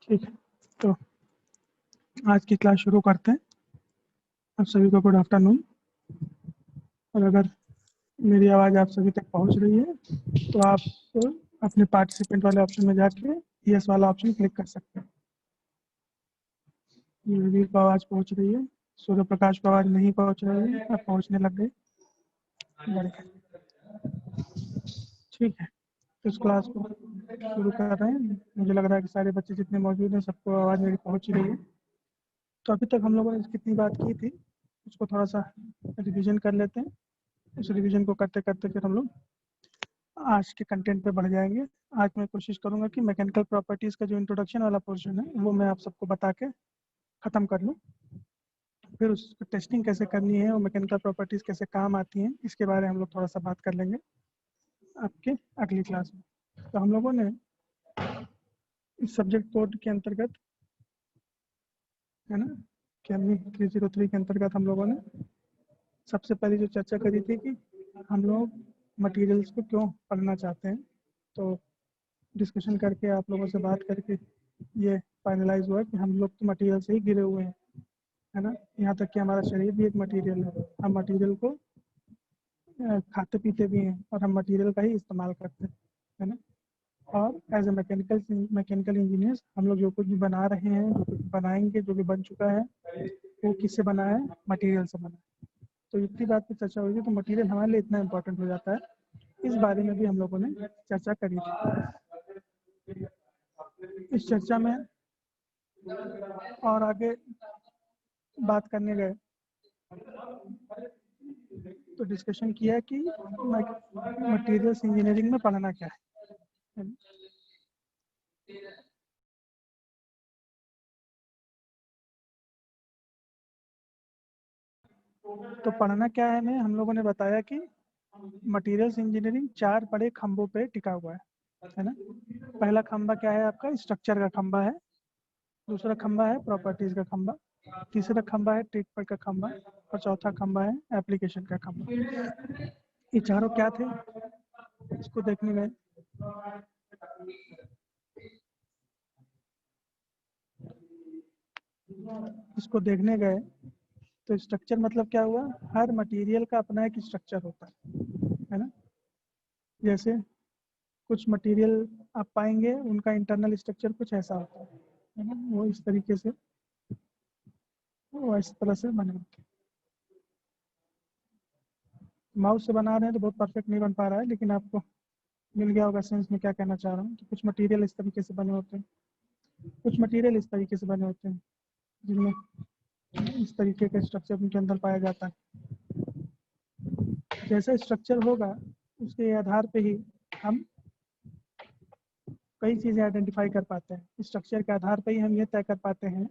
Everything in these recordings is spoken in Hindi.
ठीक है, तो आज की क्लास शुरू करते हैं। आप सभी को गुड आफ्टरनून। और अगर मेरी आवाज़ आप सभी तक पहुंच रही है तो आप अपने पार्टिसिपेंट वाले ऑप्शन में जाके यस वाला ऑप्शन क्लिक कर सकते हैं। वीर को आवाज़ पहुंच रही है, सूर्य प्रकाश को आवाज़ नहीं पहुंच रही है, अब पहुंचने लग गई। ठीक है, तो इस क्लास को शुरू कर रहे हैं। मुझे लग रहा है कि सारे बच्चे जितने मौजूद हैं सबको आवाज़ मेरी पहुंच रही है। तो अभी तक हम लोगों ने कितनी बात की थी उसको थोड़ा सा रिवीजन कर लेते हैं। उस रिवीजन को करते करते फिर हम लोग आज के कंटेंट पे बढ़ जाएंगे। आज मैं कोशिश करूंगा कि मैकेनिकल प्रॉपर्टीज़ का जो इंट्रोडक्शन वाला पोर्शन है वो मैं आप सबको बता के ख़त्म कर लूँ। फिर उस टेस्टिंग कैसे करनी है और मैकेनिकल प्रॉपर्टीज़ कैसे काम आती हैं इसके बारे में हम लोग थोड़ा सा बात कर लेंगे आपके अगली क्लास में। तो हम लोगों ने इस सब्जेक्ट कोड के अंतर्गत, है ना, केमी 303 के अंतर्गत हम लोगों ने सबसे पहले जो चर्चा करी थी कि हम लोग मटेरियल्स को क्यों पढ़ना चाहते हैं। तो डिस्कशन करके आप लोगों से बात करके ये फाइनलाइज हुआ कि हम लोग तो मटेरियल से ही घिरे हुए हैं, है ना। यहाँ तक कि हमारा शरीर भी एक मटेरियल है, हम मटेरियल को खाते पीते भी हैं और हम मटेरियल का ही इस्तेमाल करते हैं, है ना। और एज ए मैकेनिकल इंजीनियर्स हम लोग जो कुछ भी बना रहे हैं, जो कुछ बनाएंगे, जो भी बन चुका है वो किससे बना है, मटेरियल से बना है। तो इतनी बात पे चर्चा होगी तो मटेरियल हमारे लिए इतना इम्पोर्टेंट हो जाता है। इस बारे में भी हम लोगों ने चर्चा करी थी। इस चर्चा में और आगे बात करने गए तो डिस्कशन किया कि मटेरियल्स इंजीनियरिंग में पढ़ना क्या है। तो पढ़ना क्या है में हम लोगों ने बताया कि मटेरियल्स इंजीनियरिंग 4 बड़े खंभों पे टिका हुआ है ना। पहला खंभा क्या है आपका, स्ट्रक्चर का खंभा है। दूसरा खंभा है प्रॉपर्टीज का खंभा। तीसरा खंभा है ट्रीटमेंट का खंभा। और चौथा खंभा है एप्लीकेशन का खंभा। ये चारों क्या थे इसको देखने में इसको देखने गए तो स्ट्रक्चर मतलब क्या हुआ, हर मटेरियल का अपना एक स्ट्रक्चर होता है ना। जैसे कुछ मटेरियल आप पाएंगे उनका इंटरनल स्ट्रक्चर कुछ ऐसा होता है ना, वो इस तरीके से, वो इस तरह से बने होते हैं। माउस से बना रहे हैं तो बहुत परफेक्ट नहीं बन पा रहा है, लेकिन आपको मिल गया होगा सेंस में क्या कहना चाह रहा हूँ। तो कुछ मटेरियल इस तरीके से बने होते हैं, कुछ मटेरियल इस तरीके से बने होते हैं जिनमें इस तरीके का स्ट्रक्चर उनके अंदर पाया जाता है। जैसा स्ट्रक्चर होगा उसके आधार पे ही हम कई चीज़ें आइडेंटिफाई कर पाते हैं। स्ट्रक्चर के आधार पे ही हम ये तय कर पाते हैं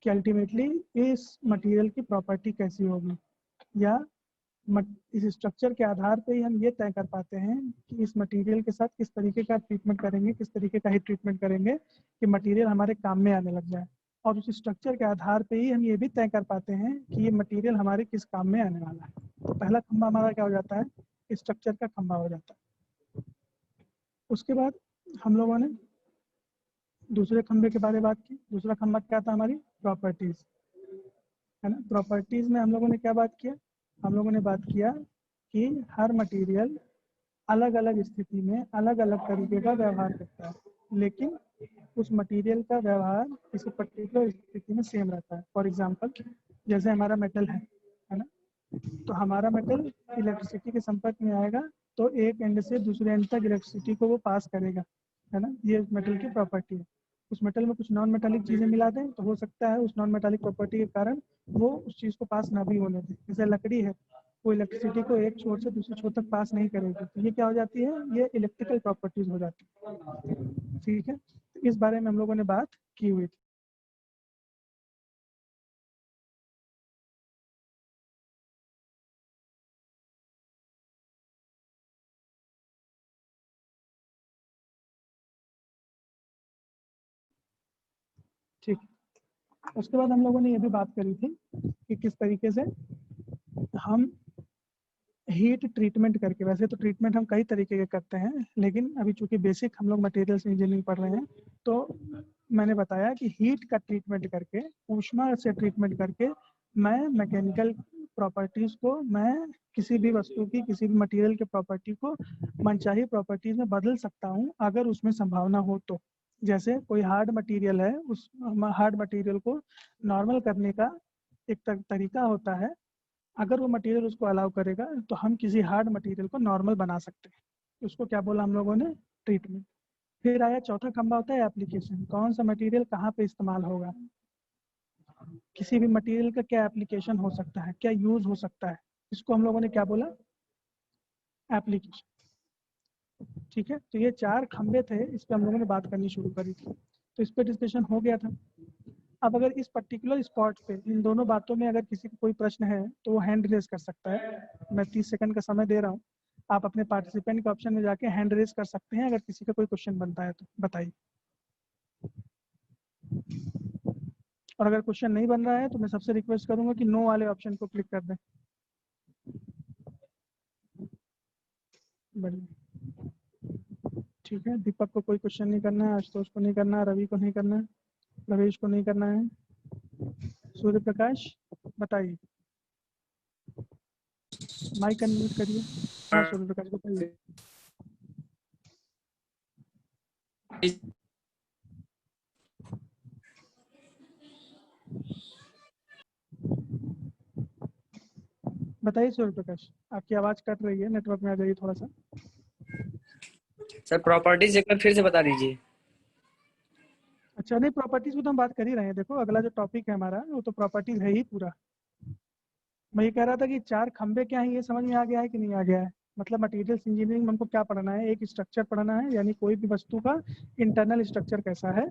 कि अल्टीमेटली इस मटेरियल की प्रॉपर्टी कैसी होगी, या इस स्ट्रक्चर के आधार पे ही हम ये तय कर पाते हैं कि इस मटेरियल के साथ किस तरीके का ट्रीटमेंट करेंगे, किस तरीके का हीट ट्रीटमेंट करेंगे कि मटेरियल हमारे काम में आने लग जाए। और उस स्ट्रक्चर के आधार पे ही हम ये भी तय कर पाते हैं कि ये मटेरियल हमारे किस काम में आने वाला है। तो पहला खंभा हमारा क्या हो जाता है, स्ट्रक्चर का खंभा हो जाता है। उसके बाद हम लोगों ने दूसरे खंभे के बारे में बात की। दूसरा खंभा क्या था, हमारी प्रॉपर्टीज, है ना। प्रॉपर्टीज में हम लोगों ने क्या बात किया, हम लोगों ने बात किया कि हर मटेरियल अलग अलग स्थिति में अलग अलग तरीके का व्यवहार करता है, लेकिन उस मटेरियल का व्यवहार किसी पर्टिकुलर स्थिति में सेम रहता है। फॉर एग्जांपल जैसे हमारा मेटल है ना, तो हमारा मेटल इलेक्ट्रिसिटी के संपर्क में आएगा तो एक एंड से दूसरे एंड तक इलेक्ट्रिसिटी को वो पास करेगा, है ना। ये मेटल की प्रॉपर्टी है। उस मेटल में कुछ नॉन मेटालिक चीज़ें मिला दें तो हो सकता है उस नॉन मेटालिक प्रॉपर्टी के कारण वो उस चीज़ को पास ना भी होने दें। जैसे लकड़ी है, वो इलेक्ट्रिसिटी को एक छोर से दूसरे छोर तक पास नहीं करेगी, तो ये क्या हो जाती है, ये इलेक्ट्रिकल प्रॉपर्टीज हो जाती है। ठीक है, तो इस बारे में हम लोगों ने बात की हुई थी। ठीक, उसके बाद हम लोगों ने ये भी बात करी थी कि किस तरीके से हम हीट ट्रीटमेंट करके, वैसे तो ट्रीटमेंट हम कई तरीके के करते हैं, लेकिन अभी चूंकि बेसिक हम लोग मटेरियल्स इंजीनियरिंग पढ़ रहे हैं, तो मैंने बताया कि हीट का ट्रीटमेंट करके, ऊष्मा से ट्रीटमेंट करके मैं मैकेनिकल प्रॉपर्टीज को, मैं किसी भी वस्तु की, किसी भी मटेरियल के प्रॉपर्टी को मनचाही प्रॉपर्टीज में बदल सकता हूँ अगर उसमें संभावना हो तो। जैसे कोई हार्ड मटेरियल है, उस हार्ड मटेरियल को नॉर्मल करने का एक तरीका होता है। अगर वो मटेरियल उसको अलाउ करेगा तो हम किसी हार्ड मटेरियल को नॉर्मल बना सकते हैं। उसको क्या बोला हम लोगों ने? ट्रीटमेंट। फिर आया चौथा खंबा, होता है एप्लीकेशन। कौन सा मटेरियल कहाँ पे इस्तेमाल होगा, किसी भी मटेरियल का क्या एप्लीकेशन हो सकता है, क्या यूज हो सकता है, इसको हम लोगों ने क्या बोला? एप्लीकेशन। ठीक है, तो ये 4 खंबे थे, इस पर हम लोगों ने बात करनी शुरू करी थी, तो इस पर डिस्कशन हो गया था। अब अगर इस पर्टिकुलर स्पॉट पे इन दोनों बातों में अगर किसी को कोई प्रश्न है तो वो हैंड रेज कर सकता है। मैं 30 सेकंड का समय दे रहा हूँ, आप अपने पार्टिसिपेंट के ऑप्शन में जाके हैंड रेज कर सकते हैं अगर किसी का कोई क्वेश्चन बनता है तो बताइए। और अगर क्वेश्चन नहीं बन रहा है तो मैं सबसे रिक्वेस्ट करूंगा कि नो वाले ऑप्शन को क्लिक कर दें। बढ़िया, ठीक है। दीपक को कोई क्वेश्चन नहीं करना है, आशुतोष को नहीं करना है, रवि को नहीं करना है, रवेश को नहीं करना है, सूर्य प्रकाश बताइए, माइक अनम्यूट करिए। हाँ सूर्य प्रकाश बताइए। बताइए सूर्य प्रकाश, आपकी आवाज कट रही है, नेटवर्क में आ जाइए थोड़ा सा। सर प्रॉपर्टीज एक बार फिर से बता दीजिए। अच्छा, नहीं प्रॉपर्टीज की तो हम बात कर ही रहे हैं। देखो अगला जो टॉपिक है हमारा वो तो प्रॉपर्टीज है ही पूरा। मैं ये कह रहा था कि 4 खंबे क्या है, ये समझ में आ गया है कि नहीं आ गया है? मतलब मटेरियल्स इंजीनियरिंग में हमको क्या पढ़ना है? एक स्ट्रक्चर पढ़ना है, यानी कोई भी वस्तु का इंटरनल स्ट्रक्चर कैसा है,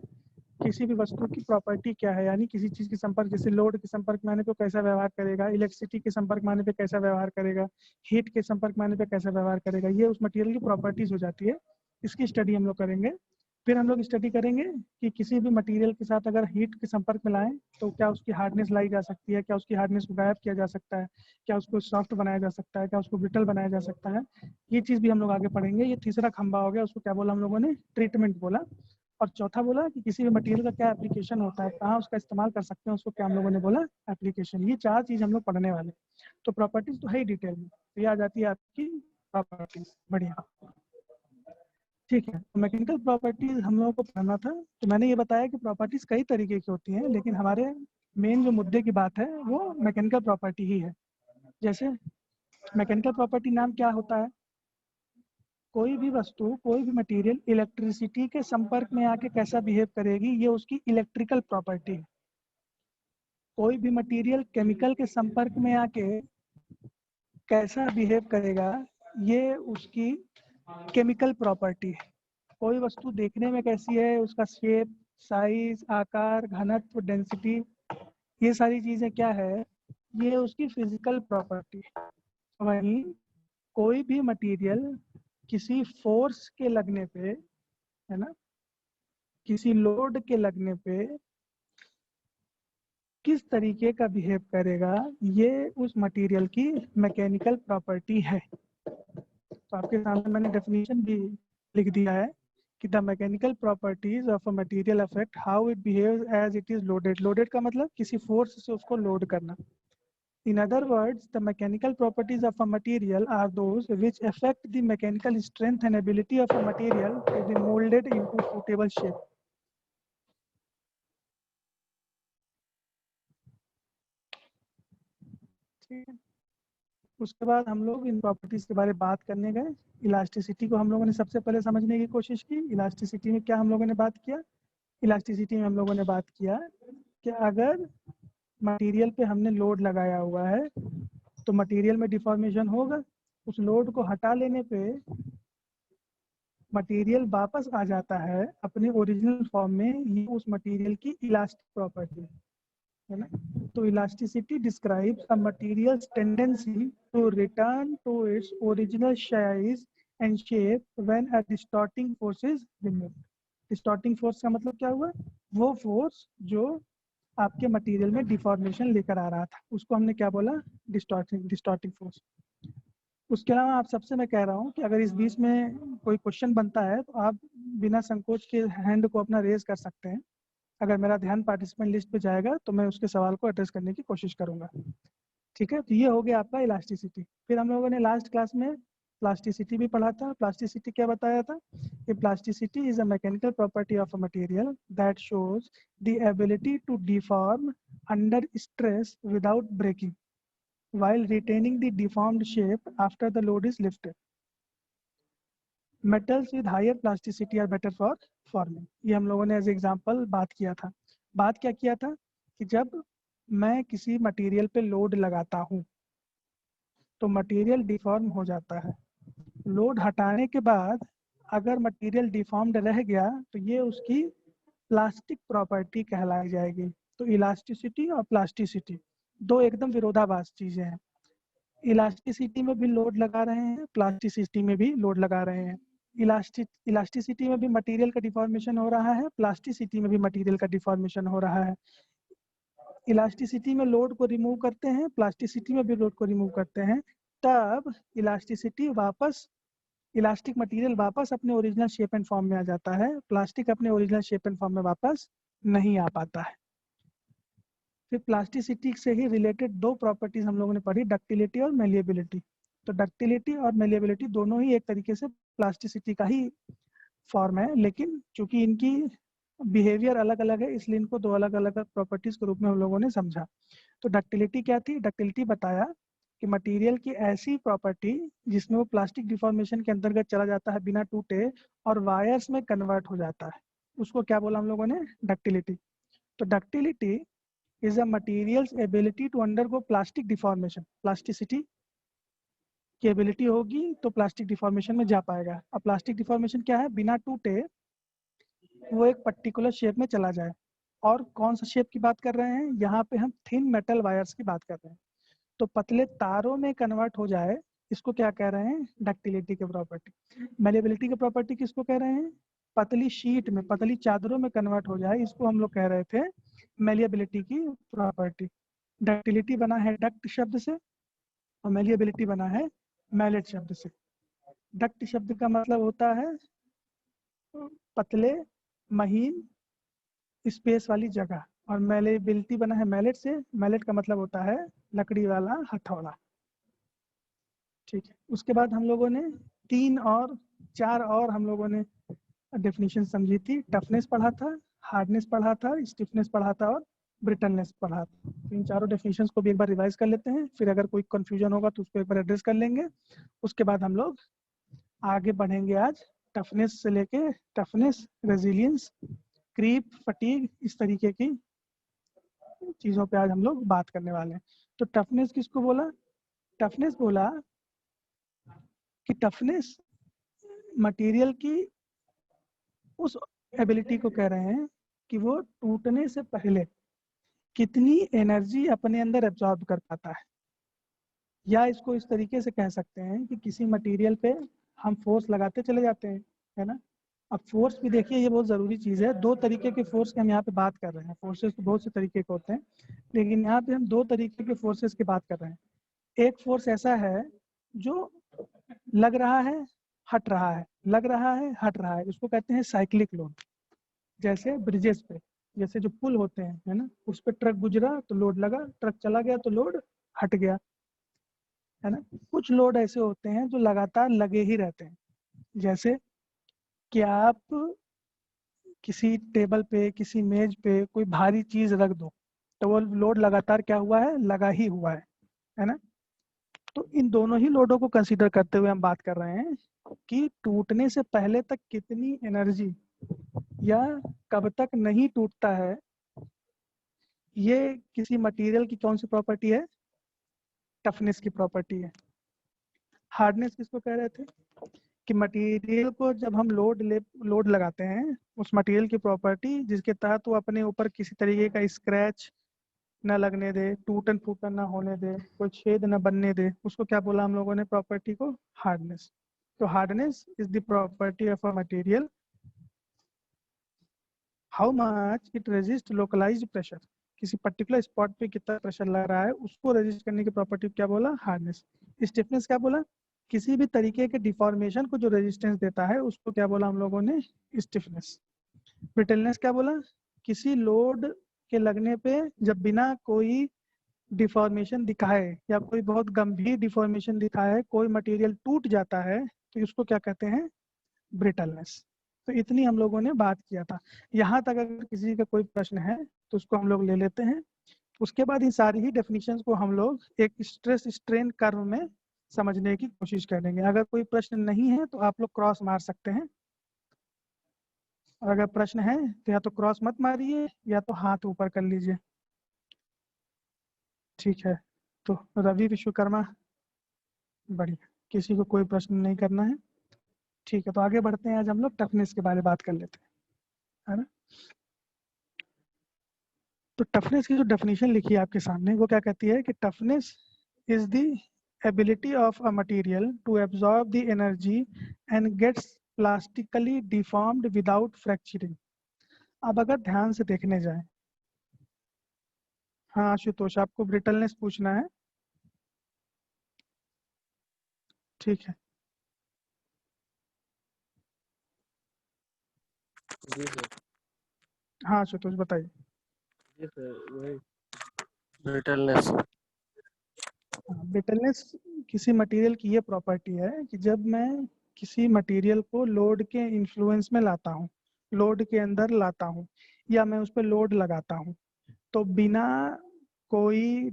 किसी भी वस्तु की प्रॉपर्टी क्या है, यानी किसी चीज के संपर्क, जैसे लोड के संपर्क में आने पे कैसा व्यवहार करेगा, इलेक्ट्रिसिटी के संपर्क में आने पे कैसा व्यवहार करेगा, हीट के संपर्क में आने पे कैसा व्यवहार करेगा, ये उस मटेरियल की प्रॉपर्टीज हो जाती है। इसकी स्टडी हम लोग करेंगे। फिर हम लोग स्टडी करेंगे कि किसी भी मटेरियल के साथ अगर हीट के संपर्क में लाएं तो क्या उसकी हार्डनेस लाई जा सकती है, क्या उसकी हार्डनेस को गायब किया जा सकता है, क्या उसको सॉफ्ट बनाया जा सकता है, क्या उसको ब्रिटल बनाया जा सकता है। ये चीज़ भी हम लोग आगे पढ़ेंगे। ये तीसरा खंबा हो गया, उसको क्या बोला हम लोगों ने? ट्रीटमेंट बोला। और चौथा बोला कि किसी भी मटेरियल का क्या एप्लीकेशन होता है, कहाँ उसका इस्तेमाल कर सकते हैं, उसको क्या हम लोगों ने बोला? एप्लीकेशन। ये 4 चीज़ हम लोग पढ़ने वाले। तो प्रॉपर्टीज तो है ही डिटेल में, तो ये आ जाती है आपकी प्रॉपर्टीज। बढ़िया, ठीक है। तो मैकेनिकल प्रॉपर्टीज हम लोगों को पढ़ना था, तो मैंने ये बताया कि प्रॉपर्टीज कई तरीके की होती हैं, लेकिन हमारे मेन जो मुद्दे की बात है वो मैकेनिकल प्रॉपर्टी ही है। जैसे मैकेनिकल प्रॉपर्टी नाम क्या होता है? कोई भी वस्तु, कोई भी मटेरियल इलेक्ट्रिसिटी के संपर्क में आके कैसा बिहेव करेगी, ये उसकी इलेक्ट्रिकल प्रॉपर्टी है। कोई भी मटेरियल केमिकल के संपर्क में आके कैसा बिहेव करेगा, ये उसकी केमिकल प्रॉपर्टी है। कोई वस्तु देखने में कैसी है, उसका शेप, साइज, आकार, घनत्व, डेंसिटी, ये सारी चीजें क्या है, ये उसकी फिजिकल प्रॉपर्टी है। वहीं कोई भी मटेरियल किसी फोर्स के लगने पे, है ना, किसी लोड के लगने पे किस तरीके का बिहेव करेगा, ये उस मटेरियल की मैकेनिकल प्रॉपर्टी है। तो आपके सामने मैंने डेफिनेशन भी लिख दिया है कि the mechanical properties of a material affect how it behaves as it is loaded. Loaded का मतलब किसी फोर्स से उसको लोड करना। In other words, the mechanical properties of a material are those which affect the mechanical strength and ability of a material to be molded into suitable shape. ठीक है, उसके बाद हम लोग इन प्रॉपर्टीज के बारे में बात करने गए। इलास्टिसिटी को हम लोगों ने सबसे पहले समझने की कोशिश की। इलास्टिसिटी में क्या हम लोगों ने बात किया? इलास्टिसिटी में हम लोगों ने बात किया कि अगर मटेरियल पे हमने लोड लगाया हुआ है तो मटेरियल में डिफॉर्मेशन होगा। उस लोड को हटा लेने पे मटेरियल वापस आ जाता है अपने ओरिजिनल फॉर्म में। ये उस मटेरियल की इलास्टिक प्रॉपर्टी है ना। तो elasticity describes a material's tendency to return to its original size and shape when a distorting force is removed. Distorting force का मतलब क्या हुआ? वो फोर्स जो आपके मटेरियल में डिफॉर्मेशन लेकर आ रहा था, उसको हमने क्या बोला? Distorting force. उसके अलावा आप सबसे मैं कह रहा हूँ कि अगर इस बीच में कोई क्वेश्चन बनता है तो आप बिना संकोच के हैंड को अपना रेज कर सकते हैं। अगर मेरा ध्यान पार्टिसिपेंट लिस्ट पे जाएगा तो मैं उसके सवाल को एड्रेस करने की कोशिश करूंगा। ठीक है, तो ये हो गया आपका इलास्टिसिटी। फिर हम लोगों ने लास्ट क्लास में प्लास्टिसिटी भी पढ़ा था। प्लास्टिसिटी क्या बताया था कि plasticity is a mechanical property of a material that shows the ability to deform under stress without breaking while retaining the deformed shape after the load is lifted. Metals with higher plasticity are better for forming. ये हम लोगों ने एज एग्जांपल बात किया था। बात क्या किया था कि जब मैं किसी मटेरियल पे लोड लगाता हूँ तो मटेरियल डिफॉर्म हो जाता है। लोड हटाने के बाद अगर मटेरियल डिफॉर्म्ड रह गया तो ये उसकी प्लास्टिक प्रॉपर्टी कहलाई जाएगी। तो इलास्टिसिटी और प्लास्टिसिटी दो एकदम विरोधाभास चीजें हैं। इलास्टिसिटी में भी लोड लगा रहे हैं, प्लास्टिसिटी में भी लोड लगा रहे हैं। इलास्टिसिटी में भी मटेरियल का डिफॉर्मेशन हो रहा है, प्लास्टिसिटी में भी मटेरियल का डिफॉर्मेशन हो रहा है। इलास्टिसिटी में लोड को रिमूव करते हैं, प्लास्टिसिटी में भी लोड को रिमूव करते हैं, तब इलास्टिसिटी वापस इलास्टिक मटेरियल वापस अपने ओरिजिनल शेप एंड फॉर्म में आ जाता है, प्लास्टिक अपने ओरिजिनल शेप एंड फॉर्म में वापस नहीं आ पाता है। फिर प्लास्टिसिटी से ही रिलेटेड दो प्रॉपर्टीज हम लोगों ने पढ़ी, डक्टिलिटी और मेलिएबिलिटी। तो डक्टिलिटी और मेलिएबिलिटी दोनों ही एक तरीके से प्लास्टिसिटी का ही फॉर्म है, लेकिन चूंकि इनकी बिहेवियर अलग अलग है इसलिए इनको दो अलग अलग प्रॉपर्टीज के रूप में हम लोगों ने समझा। तो डक्टिलिटी क्या थी? डक्टिलिटी बताया कि मटेरियल की ऐसी प्रॉपर्टी जिसमें वो प्लास्टिक डिफॉर्मेशन के अंतर्गत चला जाता है बिना टूटे और वायर्स में कन्वर्ट हो जाता है, उसको क्या बोला हम लोगों ने? डक्टिलिटी। तो ductility is a material's ability to undergo plastic deformation. Plasticity की एबिलिटी होगी तो प्लास्टिक डिफॉर्मेशन में जा पाएगा। अब प्लास्टिक डिफॉर्मेशन क्या है? बिना टूटे वो एक पर्टिकुलर शेप में चला जाए। और कौन सा शेप की बात कर रहे हैं? यहाँ पे हम थिन मेटल वायर्स की बात कर रहे हैं। तो पतले तारों में कन्वर्ट हो जाए, इसको क्या कह रहे हैं? डक्टिलिटी की प्रॉपर्टी। मेलिएबिलिटी की प्रॉपर्टी किसको कह रहे हैं? पतली शीट में, पतली चादरों में कन्वर्ट हो जाए, इसको हम लोग कह रहे थे मेलिएबिलिटी की प्रॉपर्टी। डक्टिलिटी बना है डक्ट शब्द से और मेलिएबिलिटी बना है मैलेट शब्द से। डक्ट शब्द का मतलब होता है पतले महीन स्पेस वाली जगह, और मेलिएबिलिटी बना है मैलेट से। मैलेट का मतलब होता है लकड़ी वाला हथौड़ा। ठीक है, उसके बाद हम लोगों ने चार और हम लोगों ने डेफिनेशन समझी थी। टफनेस पढ़ा था, हार्डनेस पढ़ा था, स्टिफनेस पढ़ा था और ब्रिटलनेस पढ़ा था। तो इन चारों डेफिनेशंस को भी एक बार रिवाइज कर लेते हैं, फिर अगर कोई कंफ्यूजन होगा तो उसको एक बार एड्रेस कर लेंगे। उसके बाद हम लोग आगे बढ़ेंगे। आज टफनेस से लेके टफनेस, रेजिलियंस, क्रीप, फटीग, इस तरीके की चीज़ों पे आज हम लोग बात करने वाले हैं। तो टफनेस किसको बोला? टफनेस बोला कि टफनेस मटेरियल की उस एबिलिटी को कह रहे हैं कि वो टूटने से पहले कितनी एनर्जी अपने अंदर एब्जॉर्ब कर पाता है। या इसको इस तरीके से कह सकते हैं कि किसी मटेरियल पे हम फोर्स लगाते चले जाते हैं, है ना। अब फोर्स भी देखिए, ये बहुत ज़रूरी चीज़ है। दो तरीके के फोर्स की हम यहाँ पे बात कर रहे हैं। फोर्सेस तो बहुत से तरीके के होते हैं, लेकिन यहाँ पे हम दो तरीके के फोर्सेस की बात कर रहे हैं। एक फोर्स ऐसा है जो लग रहा है, हट रहा है, लग रहा है, हट रहा है, इसको कहते हैं साइक्लिक लोड। जैसे ब्रिजेस पे, जैसे जो पुल होते हैं, है ना, उस पर ट्रक गुजरा तो लोड लगा, ट्रक चला गया तो लोड हट गया, है ना। कुछ लोड ऐसे होते हैं जो लगातार लगे ही रहते हैं। जैसे कि आप किसी टेबल पे, किसी मेज पे कोई भारी चीज रख दो तो वो लोड लगातार क्या हुआ है? लगा ही हुआ है ना। तो इन दोनों ही लोडों को कंसीडर करते हुए हम बात कर रहे हैं कि टूटने से पहले तक कितनी एनर्जी या कब तक नहीं टूटता है, ये किसी मटेरियल की कौन सी प्रॉपर्टी है? टफनेस की प्रॉपर्टी है। हार्डनेस किसको कह रहे थे? कि मटेरियल को जब हम लोड लगाते हैं, उस मटेरियल की प्रॉपर्टी जिसके तहत वो अपने ऊपर किसी तरीके का स्क्रैच न लगने दे, टूटन फूटन ना होने दे, कोई छेद न बनने दे, उसको क्या बोला हम लोगों ने प्रॉपर्टी को? हार्डनेस। तो hardness is the property of a material how much it resist localised pressure. किसी पर्टिकुलर स्पॉट पे कितना प्रेशर लग रहा है उसको रेजिस्ट करने की प्रॉपर्टी क्या बोला? हार्डनेस। स्टिफनेस क्या बोला? किसी भी तरीके के डिफॉर्मेशन को जो रेजिस्टेंस देता है उसको क्या बोला हम लोगों ने, स्टिफनेस। ब्रिटलनेस क्या बोला, किसी लोड के लगने पे जब बिना कोई डिफॉर्मेशन दिखाए या कोई बहुत गंभीर डिफॉर्मेशन दिखाए कोई मटेरियल टूट जाता है तो इसको क्या कहते हैं, ब्रिटलनेस। तो इतनी हम लोगों ने बात किया था। यहाँ तक अगर किसी का कोई प्रश्न है तो उसको हम लोग ले लेते हैं। उसके बाद इन सारी ही डेफिनेशंस को हम लोग एक स्ट्रेस स्ट्रेन कर्व में समझने की कोशिश करेंगे। अगर कोई प्रश्न नहीं है तो आप लोग क्रॉस मार सकते हैं, और अगर प्रश्न है तो या तो क्रॉस मत मारिए या तो हाथ ऊपर कर लीजिए। ठीक है, तो रवि विश्वकर्मा, बढ़िया, किसी को कोई प्रश्न नहीं करना है। ठीक है, तो आगे बढ़ते हैं। आज हम लोग टफनेस के बारे में बात कर लेते हैं, है ना। तो टफनेस की जो डेफिनेशन लिखी है आपके सामने वो क्या कहती है कि toughness is the ability of a material to absorb the energy and gets plastically deformed without fracturing. अब अगर ध्यान से देखने जाए, हाँ आशुतोष आपको ब्रिटलनेस पूछना है, ठीक है। जी सर। हाँ आशुतोष बताइए। जी सर, वही ब्रिटलनेस। ब्रिटलनेस किसी मटेरियल की ये प्रॉपर्टी है कि जब मैं किसी मटेरियल को लोड के इन्फ्लुएंस में लाता हूँ, लोड के अंदर लाता हूँ, या मैं उस पर लोड लगाता हूँ, तो बिना कोई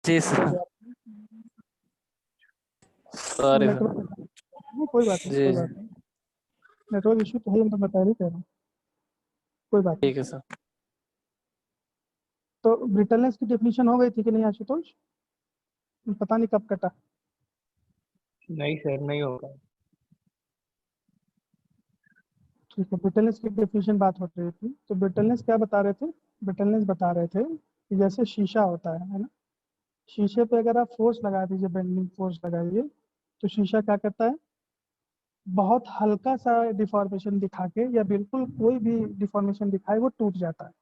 जी सर, सॉरी सर। नेटवर्क, कोई बात नहीं, जी कोई जी, बात नहीं। नेटवर्क इशू तो है, मैं तो मैं पहले कह रहा हूँ, कोई बात नहीं। ठीक है सर। तो ब्रिटलनेस की डेफिनेशन हो गई थी कि नहीं आशुतोष, पता नहीं कब कटा। नहीं सर, नहीं होगा। ठीक है, ब्रिटलनेस की डेफिनेशन बात हो रही थी। तो ब्रिटलनेस क्या बता रहे थे, ब्रिटलनेस बता रहे थे कि जैसे शीशा होता है ना, शीशे पे अगर आप फोर्स लगा दीजिए, बेंडिंग फोर्स लगाइए, तो शीशा क्या करता है, बहुत हल्का सा डिफॉर्मेशन दिखा के या बिल्कुल कोई भी डिफॉर्मेशन दिखाए वो टूट जाता है।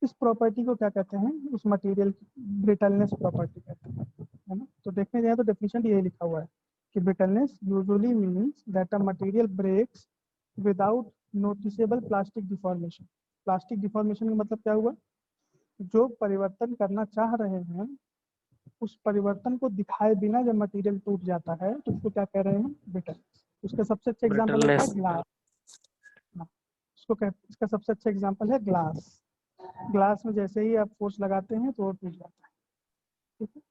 इस प्रॉपर्टी को क्या कहते हैं, उस मटेरियल की ब्रिटलनेस प्रॉपर्टी कहते हैं, है ना। तो देखने जाए तो डेफिनेशन ये लिखा हुआ है कि brittleness usually means that a material breaks without noticeable plastic deformation. Plastic deformation का मतलब क्या हुआ, जो परिवर्तन करना चाह रहे हैं उस परिवर्तन को दिखाए बिना जब मटेरियल टूट जाता है तो उसको क्या कह रहे हैं, ब्रिटलनेस। उसका सबसे अच्छा एग्जांपल होता ब्रिटलनेस। है ग्लास। इसका सबसे अच्छा एग्जांपल है ग्लास। ग्लास में जैसे ही आप फोर्स लगाते हैं तो वो टूट जाता है, ठीक है।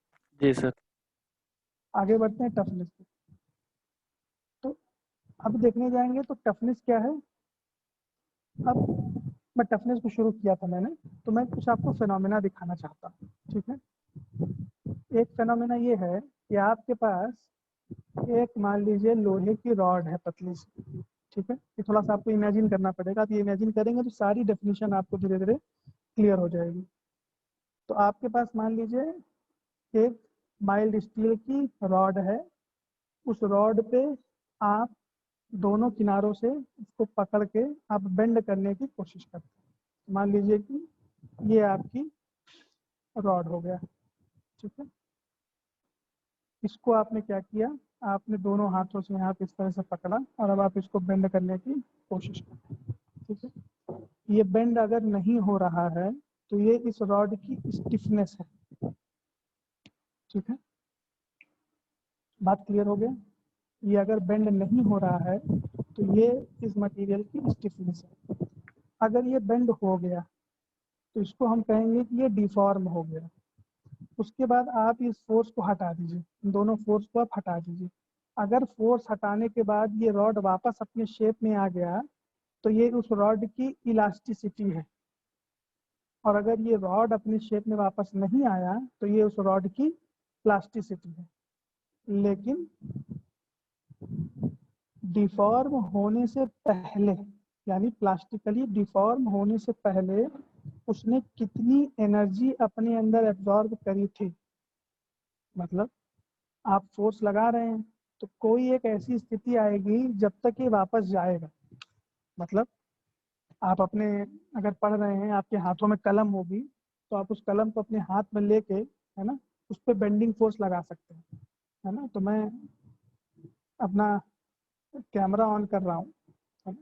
जी सर। आगे बढ़ते हैं टफनेस पे। तो अब देखने जाएंगे तो टफनेस क्या है। अब मैं टफनेस को शुरू किया था मैंने, तो मैं कुछ आपको फिनोमेना दिखाना चाहता हूँ, ठीक है। एक फिनोमेना ये है कि आपके पास एक, मान लीजिए लोहे की रॉड है पतली सी, ठीक है। ये थोड़ा सा आपको इमेजिन करना पड़ेगा, आप ये इमेजिन करेंगे तो सारी डेफिनेशन आपको धीरे धीरे क्लियर हो जाएगी। तो आपके पास मान लीजिए एक माइल्ड स्टील की रॉड है, उस रॉड पे आप दोनों किनारों से उसको पकड़ के आप बेंड करने की कोशिश करते हैं। मान लीजिए कि ये आपकी रॉड हो गया, ठीक है। इसको आपने क्या किया, आपने दोनों हाथों से यहाँ पे इस तरह से पकड़ा और अब आप इसको बेंड करने की कोशिश करते हैं, ठीक है। ये बेंड अगर नहीं हो रहा है तो ये इस रॉड की स्टिफनेस है, ठीक है। बात क्लियर हो गया। ये अगर बेंड नहीं हो रहा है तो ये इस मटेरियल की स्टिफनेस है। अगर ये बेंड हो गया तो इसको हम कहेंगे कि ये डिफॉर्म हो गया। उसके बाद आप इस फोर्स को हटा दीजिए, दोनों फोर्स को आप हटा दीजिए। अगर फोर्स हटाने के बाद ये रॉड वापस अपने शेप में आ गया तो ये उस रॉड की इलास्टिसिटी है, और अगर ये रॉड अपने शेप में वापस नहीं आया तो ये उस रॉड की प्लास्टिसिटी है। लेकिन डिफॉर्म होने से पहले, यानी प्लास्टिकली डिफॉर्म होने से पहले उसने कितनी एनर्जी अपने अंदर एब्जॉर्ब करी थी। मतलब आप फोर्स लगा रहे हैं तो कोई एक ऐसी स्थिति आएगी जब तक ये वापस जाएगा। मतलब आप अपने अगर पढ़ रहे हैं, आपके हाथों में कलम होगी तो आप उस कलम को अपने हाथ में लेके, है ना, उस पर बेंडिंग फोर्स लगा सकते हैं, है ना। तो मैं अपना कैमरा ऑन कर रहा हूँ, है ना?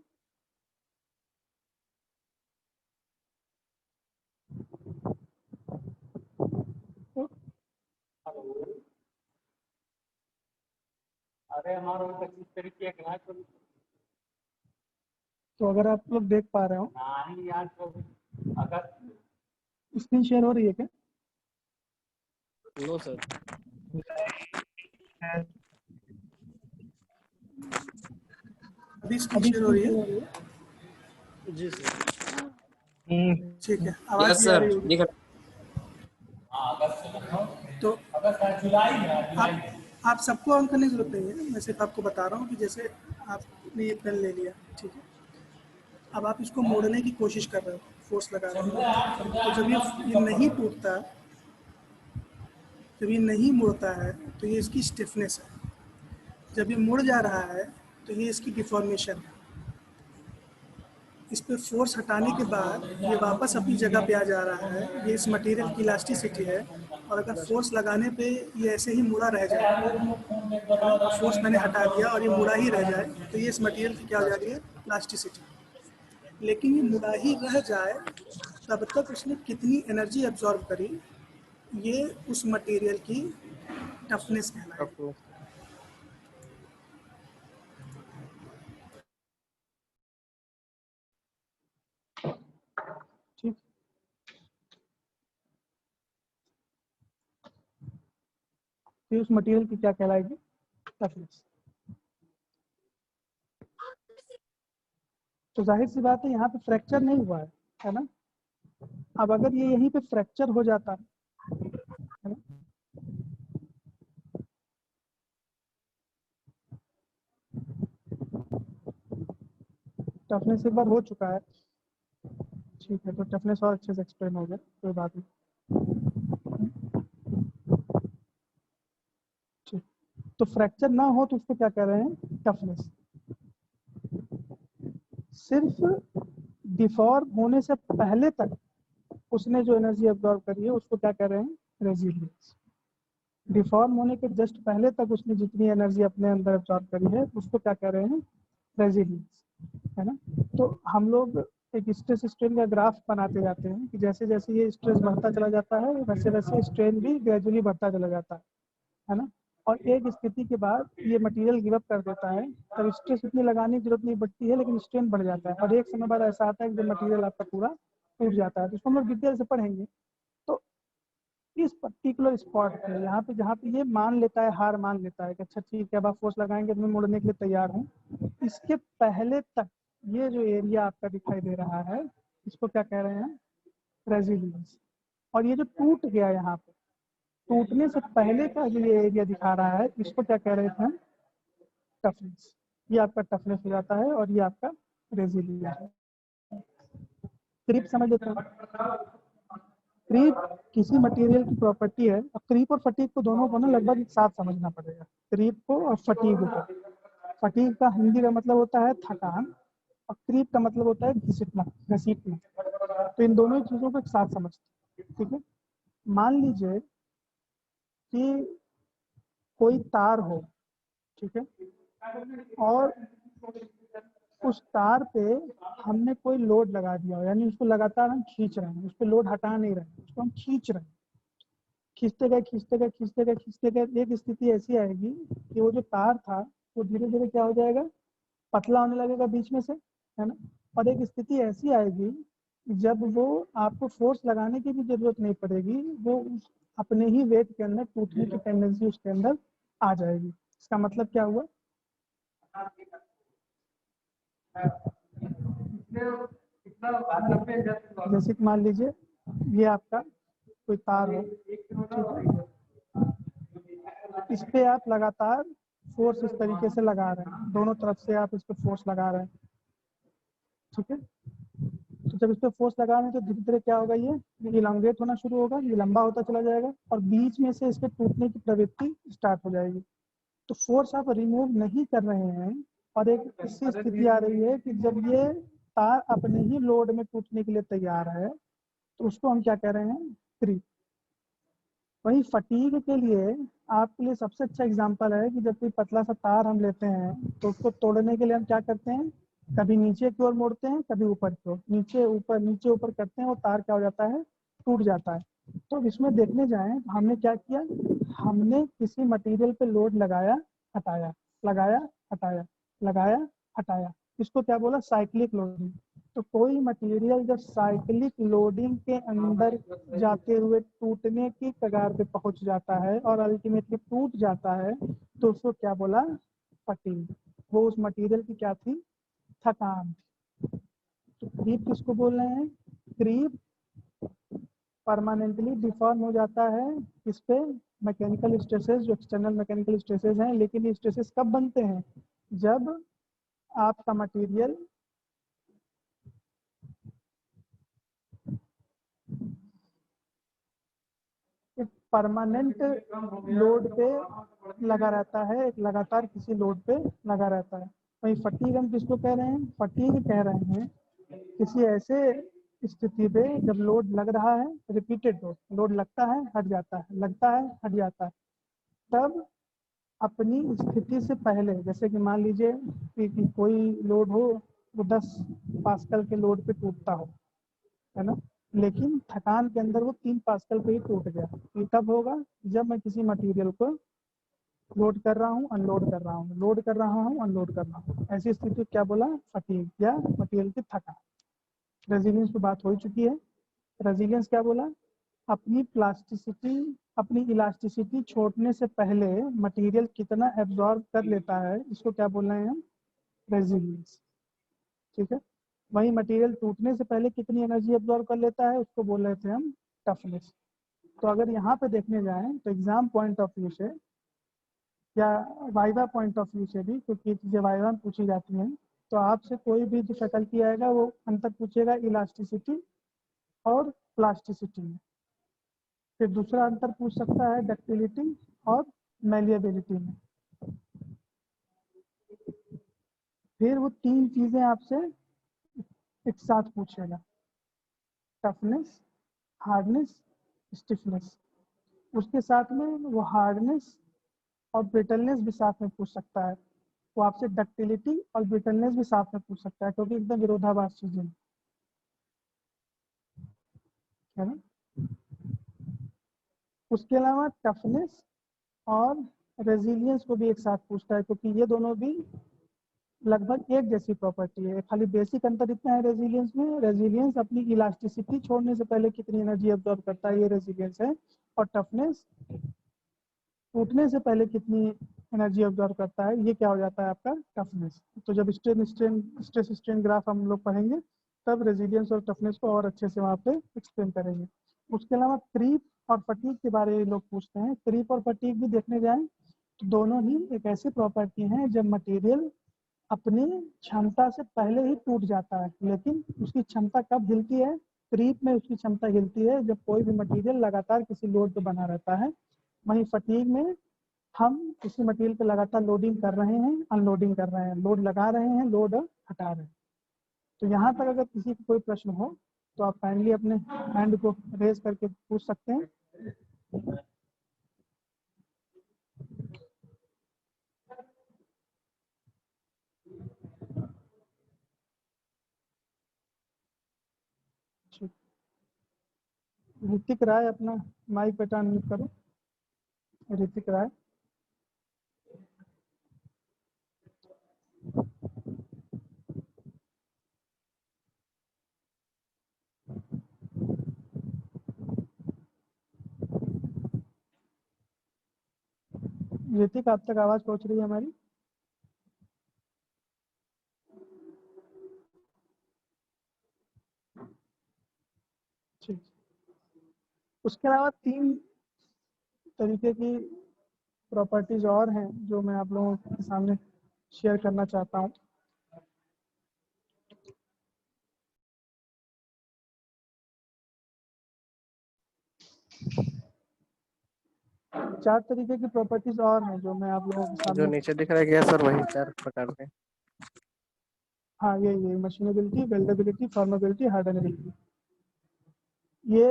तो अरे हमारा 25 तरीके का तो अगर आप लोग देख पा रहे हो, नहीं यार, तो अगर स्क्रीन शेयर हो रही है क्या? No sir. अभी स्क्रीन शेयर हो रही है? जी सर। ठीक है, यस आवाज भी आ सर, रही होगी। दिख रहा तो आप सबको ऑन करने की जरूरत नहीं है, मैं सिर्फ आपको बता रहा हूँ कि जैसे आपने ये पेन ले लिया, ठीक है, अब आप इसको मोड़ने की कोशिश कर रहे हो, फोर्स लगा रहे हो, तो जब ये नहीं टूटता, जब ये नहीं मुड़ता है तो ये इसकी स्टिफनेस है। जब ये मुड़ जा रहा है तो ये इसकी डिफॉर्मेशन है। इस पर फोर्स हटाने के बाद ये वापस अपनी जगह पे आ जा रहा है। ये इस मटेरियल की इलास्टिसिटी है। और अगर फोर्स लगाने पे ये ऐसे ही मुड़ा रह जाए, फोर्स मैंने हटा दिया और ये मुड़ा ही रह जाए, तो ये इस मटेरियल की क्या हो जा रही है, प्लास्टिसिटी। लेकिन ये मुड़ा ही रह जाए तब तक उसने कितनी एनर्जी एब्जॉर्ब करी, ये उस मटेरियल की टफनेस कहलाएगी। ठीक, तो उस मटेरियल की क्या कहलाएगी, टफनेस। तो जाहिर सी बात है यहाँ पे फ्रैक्चर नहीं हुआ है ना। अब अगर ये यहीं पे फ्रैक्चर हो जाता है ना, टफनेस एक बार हो चुका है, ठीक है, तो टफनेस और अच्छे से एक्सप्लेन हो गया, कोई बात नहीं। ठीक, तो फ्रैक्चर ना हो तो उसको क्या कह रहे हैं, टफनेस। सिर्फ डिफॉर्म होने से पहले तक उसने जो एनर्जी एब्जॉर्ब करी है उसको क्या कह रहे हैं, रेजिलियंस। डिफॉर्म होने के जस्ट पहले तक उसने जितनी एनर्जी अपने अंदर एब्जॉर्ब करी है उसको क्या कह रहे हैं, रेजिलियंस, है ना। तो हम लोग एक स्ट्रेस स्ट्रेन का ग्राफ बनाते जाते हैं कि जैसे जैसे ये स्ट्रेस बढ़ता चला जाता है वैसे वैसे स्ट्रेन भी ग्रेजुअली बढ़ता चला जाता है ना। और एक स्थिति के बाद ये मटेरियल गिव अप कर देता है, तब स्ट्रेस उतनी लगाने की जरूरत नहीं पड़ती है, लेकिन स्ट्रेन बढ़ जाता है। और एक समय बाद ऐसा आता है कि जब मटेरियल आपका पूरा टूट जाता है, तो इसको हम लोग डिटेल से पढ़ेंगे। तो इस पर्टिकुलर स्पॉट पे, यहाँ पे जहाँ पे ये मान लेता है, हार मान लेता है कि अच्छा ठीक है अब आप फोर्स लगाएंगे तो मैं मुड़ने के लिए तैयार हूँ, इसके पहले तक ये जो एरिया आपका दिखाई दे रहा है इसको क्या कह रहे हैं, रेजिलियंस। और ये जो टूट गया यहाँ पे, टूटने से पहले का जो ये एरिया दिखा रहा है इसको क्या कह रहे थे हम, टफनेस। ये आपका टफनेस हो जाता है और ये आपका रेजिलियंस। क्रीप समझ लेते हैं। क्रीप किसी मटेरियल की प्रॉपर्टी है। अब क्रीप और फटीग को दोनों को ना लगभग एक साथ समझना पड़ेगा, क्रीप को और फटीग को। फटीग का हिंदी का मतलब होता है थकान और क्रीप का मतलब होता है घसीटना, घसीटना। तो इन दोनों चीजों को एक साथ समझते हैं, ठीक है। मान लीजिए कि कोई तार हो, ठीक है, और उस तार पे हमने कोई लोड लगा दिया हो, यानी उसको लगातार हम खींच रहे हैं, उस पर लोड हटा नहीं रहे हैं, उसको हम खींच रहे हैं। खींचते गए खींचते गए खींचते गए खींचते गए एक स्थिति ऐसी आएगी कि वो जो तार था वो धीरे धीरे क्या हो जाएगा, पतला होने लगेगा बीच में से, है ना। और एक स्थिति ऐसी आएगी जब वो आपको फोर्स लगाने की भी जरूरत नहीं पड़ेगी, वो अपने ही वेट के अंदर टूटने की टेंडेंसी उसके अंदर आ जाएगी। इसका मतलब क्या हुआ, जैसे कि मान लीजिए ये आपका कोई तार है, ठीक है, इस पे आप लगातार फोर्स इस तरीके से लगा रहे हैं, दोनों तरफ से आप इस पे फोर्स लगा रहे हैं, ठीक है। तो जब इस पे फोर्स लगा रहे हैं तो धीरे धीरे क्या होगा, ये इलांगेट होना शुरू होगा, ये लंबा होता चला जाएगा और बीच में से इसके टूटने की प्रवृत्ति स्टार्ट हो जाएगी। तो फोर्स आप रिमूव नहीं कर रहे हैं और एक ऐसी स्थिति आ रही है कि जब ये तार अपने ही लोड में टूटने के लिए तैयार है, तो उसको हम क्या कह रहे हैं, क्रीप। वहीं फटीग के लिए आपके लिए सबसे अच्छा एग्जांपल है कि जब कोई पतला सा तार हम लेते हैं तो उसको तोड़ने के लिए हम क्या करते हैं, कभी नीचे की ओर मोड़ते हैं, कभी ऊपर की ओर, नीचे ऊपर करते हैं, वो तार क्या हो जाता है, टूट जाता है। तो इसमें देखने जाएं तो हमने क्या किया, हमने किसी मटेरियल पे लोड लगाया, हटाया, लगाया, हटाया, लगाया, हटाया, इसको क्या बोला, साइक्लिक लोडिंग। तो कोई मटेरियल जब साइक्लिक लोडिंग के अंदर जाते हुए टूटने की कगार पे पहुंच जाता है और अल्टीमेटली टूट जाता है, तो उसको क्या बोला, फटीग। वो उस मटेरियल की क्या थी, थकान। तो क्रीप किसको बोल रहे हैं, क्रीप परमानेंटली डिफॉर्म हो जाता है इस पे, मैकेनिकल स्ट्रेसेस, जो एक्सटर्नल मैकेनिकल स्ट्रेसेस हैं। लेकिन ये स्ट्रेसेस कब बनते हैं, जब आपका मटेरियल परमानेंट लोड पे लगा रहता है, एक लगातार किसी लोड पे लगा रहता है। वही फटीग हम किसको कह रहे हैं, फटीग कह रहे हैं किसी ऐसे स्थिति पे जब लोड लग रहा है, रिपीटेड लोड लगता है, हट जाता है, लगता है, हट जाता है, तब अपनी स्थिति से पहले, जैसे कि मान लीजिए कि कोई लोड हो, वो 10 पास्कल के लोड पे टूटता हो, है ना, लेकिन थकान के अंदर वो 3 पास्कल पे ही टूट गया। ये तब होगा जब मैं किसी मटेरियल को लोड कर रहा हूँ, अनलोड कर रहा हूँ, लोड कर रहा हूँ, अनलोड कर रहा हूँ। ऐसी स्थिति क्या बोला, फटीग या मटेरियल की थकान। रेजिलियंस पे बात हो चुकी है। रेजिलियंस क्या बोला, अपनी प्लास्टिसिटी, अपनी इलास्टिसिटी छोड़ने से पहले मटेरियल कितना एब्जॉर्ब कर लेता है, इसको क्या बोल रहे हैं हम, रेजिलियंस, ठीक है। वही मटेरियल टूटने से पहले कितनी एनर्जी एब्जॉर्ब कर लेता है, उसको बोल रहे थे हम टफनेस। तो अगर यहाँ पे देखने जाएं तो एग्जाम पॉइंट ऑफ व्यू से या वाइवा पॉइंट ऑफ व्यू से भी, क्योंकि चीज़ें वाइवा में पूछी जाती हैं, तो आपसे कोई भी जो फैकल्टी आएगा वो अंतर पूछेगा इलास्टिसिटी और प्लास्टिसिटी में। फिर दूसरा अंतर पूछ सकता है डक्टिलिटी और मैलिएबिलिटी में। फिर वो 3 चीजें आपसे एक साथ पूछेगा, टफनेस, हार्डनेस, स्टिफनेस। उसके साथ में वो हार्डनेस और ब्रिटलनेस भी साथ में पूछ सकता है। वो आपसे डक्टिलिटी और ब्रिटलनेस भी साथ में पूछ सकता है, क्योंकि एकदम विरोधाभास चीजें, है ना। उसके अलावा टफनेस और रेजिलियंस को भी एक साथ पूछता है, क्योंकि ये दोनों भी लगभग एक जैसी प्रॉपर्टी है। खाली बेसिक अंतर इतना है रेजिलियंस में, रेजिलियंस अपनी इलास्टिसिटी छोड़ने से पहले कितनी एनर्जी अब्जॉर्ब करता है, ये रेजिलियंस है। और टफनेस टूटने से पहले कितनी एनर्जी अब्जॉर्ब करता है, ये क्या हो जाता है आपका, टफनेस। तो जब स्ट्रेस स्ट्रेन ग्राफ हम लोग पढ़ेंगे तब रेजिलियंस और टफनेस को और अच्छे से वहाँ पे एक्सप्लेन करेंगे। उसके अलावा क्रीप और फटीग के बारे में लोग पूछते हैं। क्रीप और फटीग भी देखने जाएं तो दोनों ही एक ऐसी प्रॉपर्टी हैं जब मटेरियल अपनी क्षमता से पहले ही टूट जाता है। लेकिन उसकी क्षमता कब हिलती है, क्रीप में उसकी क्षमता हिलती है जब कोई भी मटेरियल लगातार किसी लोड पे बना रहता है। वहीं फटीग में हम किसी मटेरियल पे लगातार लोडिंग कर रहे हैं, अनलोडिंग कर रहे हैं, लोड लगा रहे हैं, लोड हटा रहे हैं। तो यहाँ तक अगर किसी को कोई प्रश्न हो तो आप काइंडली अपने हैंड को रेज करके पूछ सकते हैं। ऋतिक राय, अपना माइक बटन अनम्यूट करो। ऋतिक राय। ऋतिक, आप तक आवाज पहुंच रही है हमारी? ठीक। उसके अलावा 3 तरीके की प्रॉपर्टीज और हैं जो मैं आप लोगों के सामने शेयर करना चाहता हूँ। चार तरीके की प्रॉपर्टीज और हैं जो मैं आप लोगों के जो सामने, नीचे दिख रहा है क्या सर, वही 4 प्रकार के? हाँ ये मशीनेबिलिटी, वेल्डेबिलिटी, फॉर्मेबिलिटी, हार्डनेबिलिटी। ये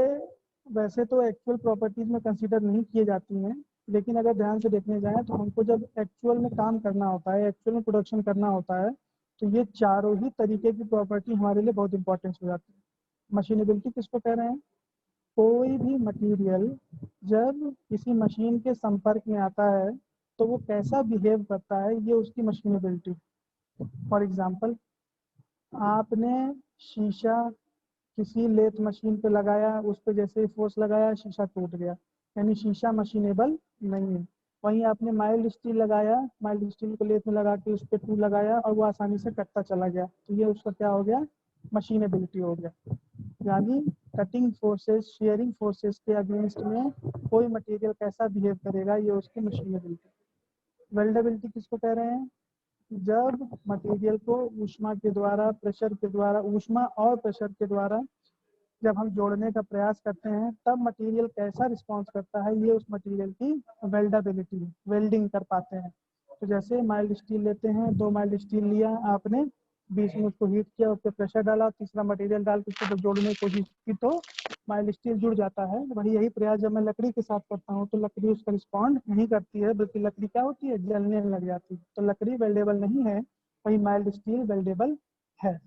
वैसे तो एक्चुअल प्रॉपर्टीज में कंसीडर नहीं किए जाती हैं, लेकिन अगर ध्यान से देखने जाएं तो हमको जब एक्चुअल में काम करना होता है, एक्चुअल में प्रोडक्शन करना होता है, तो ये चारों ही तरीके की प्रॉपर्टी हमारे लिए बहुत इंपॉर्टेंट हो जाती है। मशीनेबिलिटी किसको कह रहे हैं? कोई भी मटेरियल जब किसी मशीन के संपर्क में आता है तो वो कैसा बिहेव करता है, ये उसकी मशीनेबिलिटी। फॉर एग्जांपल, आपने शीशा किसी लेथ मशीन पे लगाया, उस पर जैसे ही फोर्स लगाया शीशा टूट गया, यानी शीशा मशीनेबल नहीं है। वहीं आपने माइल्ड स्टील लगाया, माइल्ड स्टील को लेथ में लगा के उस पर टू लगाया और वो आसानी से कटता चला गया, तो ये उसका क्या हो गया? मशीनेबिलिटी हो गया। यानी कटिंग फोर्सेस, शेयरिंग फोर्सेस के अगेंस्ट में कोई मटेरियल कैसा बिहेव करेगा, ये उसकी मशीनेबिलिटी। वेल्डेबिलिटी किसको कह रहे हैं? जब मटेरियल को ऊष्मा के द्वारा, प्रेशर के द्वारा, ऊष्मा और प्रेशर के द्वारा जब हम जोड़ने का प्रयास करते हैं तब मटेरियल कैसा रिस्पॉन्स करता है, ये उस मटेरियल की वेल्डेबिलिटी है, वेल्डिंग कर पाते हैं। तो जैसे माइल्ड स्टील लेते हैं, 2 माइल्ड स्टील लिया आपने, बीच में उसको हीट किया, उस पर प्रेशर डाला, तीसरा मटेरियल डाल के उसको जब जोड़ने की कोशिश की तो माइल्ड स्टील जुड़ जाता है। वही यही प्रयास जब मैं लकड़ी के साथ करता हूँ तो लकड़ी उसका रिस्पॉन्ड नहीं करती है, बल्कि लकड़ी क्या होती है? जलने लग जाती है। तो लकड़ी वेल्डेबल नहीं है, वही माइल्ड स्टील वेल्डेबल है।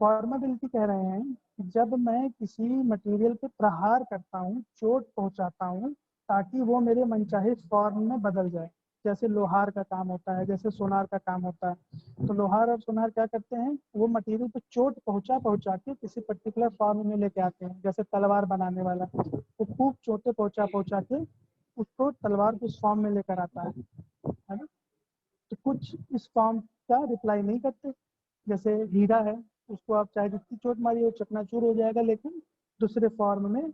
फॉर्मेबिलिटी कह रहे हैं कि जब मैं किसी मटेरियल पे प्रहार करता हूँ, चोट पहुंचाता हूँ, ताकि वो मेरे मनचाहे फॉर्म में बदल जाए। जैसे लोहार का काम होता है, जैसे सोनार का काम होता है। तो लोहार और सोनार क्या करते हैं? वो मटेरियल पे चोट पहुंचा पहुंचा के किसी पर्टिकुलर फॉर्म में लेके आते हैं। जैसे तलवार बनाने वाला, वो खूब चोटें पहुंचा पहुंचा के उसको तलवार को उस फॉर्म में लेकर आता है ना। तो कुछ इस फॉर्म का रिप्लाई नहीं करते। जैसे हीरा है, उसको आप चाहे जितनी चोट मारिए वो चकनाचूर हो जाएगा, लेकिन दूसरे फॉर्म में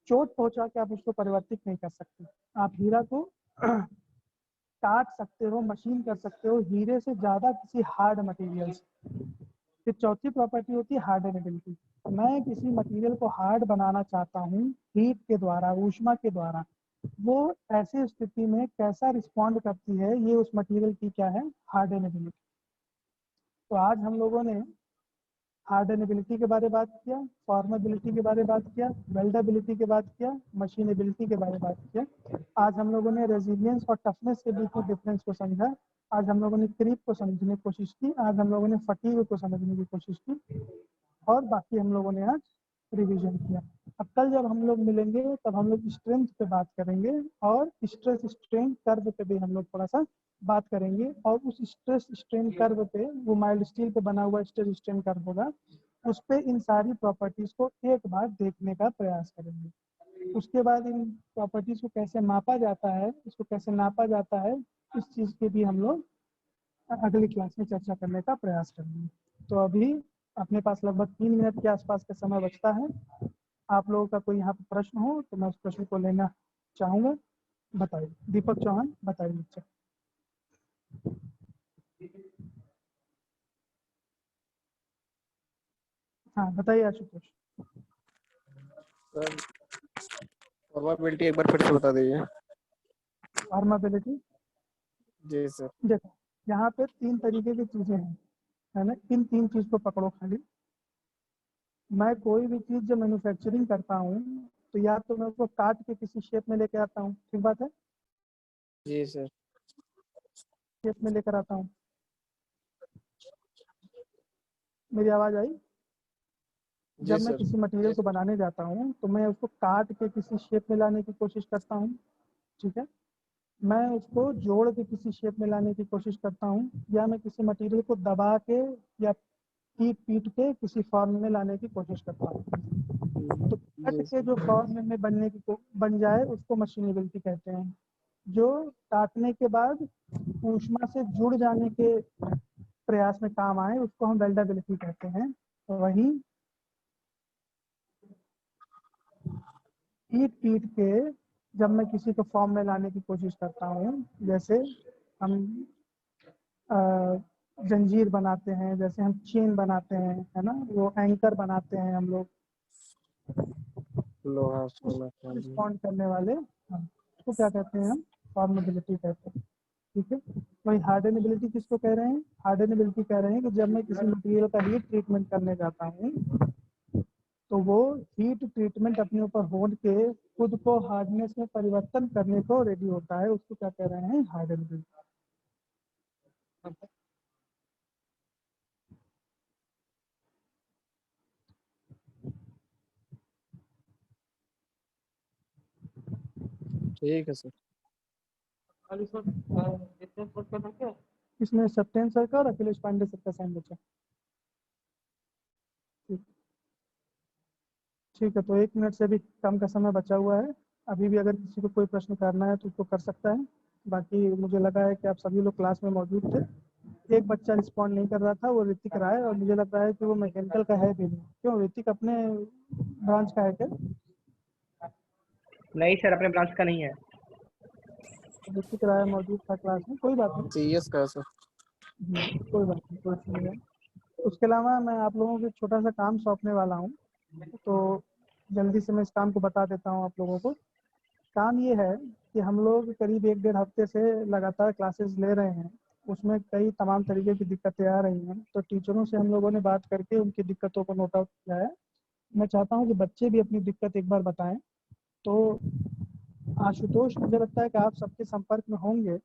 चोट पहुंचा के आप उसको परिवर्तित नहीं कर सकते। आप हीरा को काट सकते हो, मशीन कर सकते हो हीरे से ज्यादा किसी हार्ड मटेरियल से। फिर चौथी प्रॉपर्टी होती है हार्डनेबिलिटी। मैं किसी मटेरियल को हार्ड बनाना चाहता हूँ हीट के द्वारा, ऊष्मा के द्वारा, वो ऐसी स्थिति में कैसा रिस्पॉन्ड करती है, ये उस मटेरियल की क्या है? हार्डनेबिलिटी। तो आज हम लोगों ने हार्डनेबिलिटी के बारे में बात किया, फॉर्मेबिलिटी के बारे में बात किया, वेल्डेबिलिटी के बात किया, मशीनेबिलिटी के बारे में बात किया। आज हम लोगों ने रेजिलियंस और टफनेस के बीच में डिफरेंस को समझा। आज हम लोगों ने क्रीप को समझने की कोशिश की। आज हम लोगों ने फटीग को समझने की कोशिश की। और बाकी हम लोगों ने आज रिवीजन किया। अब कल जब हम लोग मिलेंगे तब हम लोग स्ट्रेंथ पे बात करेंगे और स्ट्रेस स्ट्रेन कर्व पे भी हम लोग थोड़ा सा बात करेंगे। और उस स्ट्रेस स्ट्रेन कर्व पे, वो माइल्ड स्टील पे बना हुआ स्ट्रेस स्ट्रेन कर्व होगा, उस पे इन सारी प्रॉपर्टीज को एक बार देखने का प्रयास करेंगे। उसके बाद इन प्रॉपर्टीज को कैसे मापा जाता है, इसको कैसे नापा जाता है, इस चीज के भी हम लोग अगली क्लास में चर्चा करने का प्रयास करेंगे। तो अभी अपने पास लगभग 3 मिनट के आसपास का समय बचता है। आप लोगों का कोई यहाँ पर प्रश्न हो तो मैं उस प्रश्न को लेना चाहूँगा। बताइए। दीपक चौहान, बताइए बच्चा। हाँ बताइए आशुतोष। सर प्रोबेबिलिटी एक बार फिर से बता दीजिए। फॉर्मेबिलिटी, जी सर। देखो यहाँ पे 3 तरीके की चीजें हैं, है ना। इन 3 चीज को पकड़ो खाली। मैं कोई भी चीज जब मैन्युफैक्चरिंग करता हूँ तो या तो मैं उसको काट के किसी शेप में लेके आता हूँ, ठीक बात है, जी सर। शेप में लेकर आता हूँ। मेरी आवाज आई? जी जब मैं सर। किसी मटेरियल को बनाने जाता हूँ तो मैं उसको काट के किसी शेप में लाने की कोशिश करता हूँ, ठीक है। मैं उसको जोड़ के किसी शेप में लाने की कोशिश करता हूँ, या मैं किसी मटेरियल को दबा के या पीट पीट के किसी फॉर्म में लाने की कोशिश करता हूँ। तो कट जी के जो फॉर्म में बनने की बन जाए उसको मशीनेबिलिटी कहते हैं। जो काटने के बाद ऊष्मा से जुड़ जाने के प्रयास में काम आए उसको हम वेल्डेबिलिटी कहते हैं। वहीं पीट पीट के जब मैं किसी को फॉर्म में लाने की कोशिश करता हूँ, जैसे हम जंजीर बनाते हैं, जैसे हम चेन बनाते हैं, है ना, वो एंकर बनाते हैं हम लोग, लोहा सोना चांदी। रिस्पॉन्ड करने वाले, उसको क्या कहते हैं हम, फॉर्मेबिलिटी कहते हैं। ठीक है, वही हार्डनेबिलिटी किसको कह रहे हैं, हार्डनेबिलिटी कह रहे हैं कि जब मैं किसी मटेरियल का हीट ट्रीटमेंट करने जाता हूँ तो वो हीट ट्रीटमेंट अपने ऊपर होने के खुद को हार्डनेस में परिवर्तन करने को रेडी होता है, उसको क्या कह रहे हैं, हार्डनेबिलिटी। ठीक है सर। खाली सर डिस्टेंस वर्क करना क्या? इसमें सत्येंद्र सर का और अखिलेश पांडे सर का साइन बचा। ठीक ठीक है, तो 1 मिनट से भी कम का समय बचा हुआ है। अभी भी अगर किसी को कोई प्रश्न करना है तो उसको कर सकता है। बाकी मुझे लगा है कि आप सभी लोग क्लास में मौजूद थे। एक बच्चा रिस्पॉन्ड नहीं कर रहा था, वो ऋतिक राय, और मुझे लग रहा है कि वो मैकेनिकल का है भी नहीं। क्यों, ऋतिक अपने ब्रांच का है क्या? नहीं सर, अपने ब्रांच का नहीं है। ऋतिक राय मौजूद था क्लास में, कोई बात नहीं। सीएस का है सर। कोई बात नहीं, कोई इशू नहीं है। उसके अलावा मैं आप लोगों को एक छोटा सा काम सौंपने वाला हूँ, तो जल्दी से मैं इस काम को बता देता हूँ आप लोगों को। काम ये है कि हम लोग करीब 1-1.5 हफ्ते से लगातार क्लासेस ले रहे हैं, उसमें कई तमाम तरीके की दिक्कतें आ रही हैं, तो टीचरों से हम लोगों ने बात करके उनकी दिक्कतों को नोट आउट किया है। मैं चाहता हूँ कि बच्चे भी अपनी दिक्कत एक बार बताएं। तो आशुतोष, मुझे लगता है कि आप सबके संपर्क में होंगे,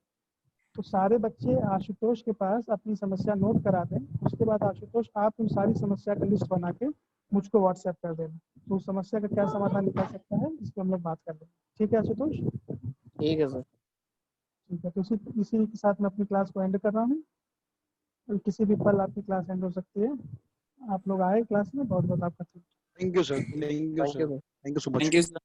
तो सारे बच्चे आशुतोष के पास अपनी समस्या नोट करा दें। उसके बाद आशुतोष आप उन सारी समस्या का लिस्ट बना के मुझको व्हाट्सएप कर देना, तो उस समस्या का क्या समाधान निकल सकता है इस पर हम लोग बात कर लेंगे। ठीक है आशुतोष? ठीक है सर। ठीक है, तो इसी के साथ मैं अपनी क्लास को एंड कर रहा हूँ। किसी भी पल आपकी क्लास एंड हो सकती है। आप लोग आए क्लास में, बहुत बहुत आपका thank you sir, thank you thank you sir, sir. Thank you so much. Thank you sir.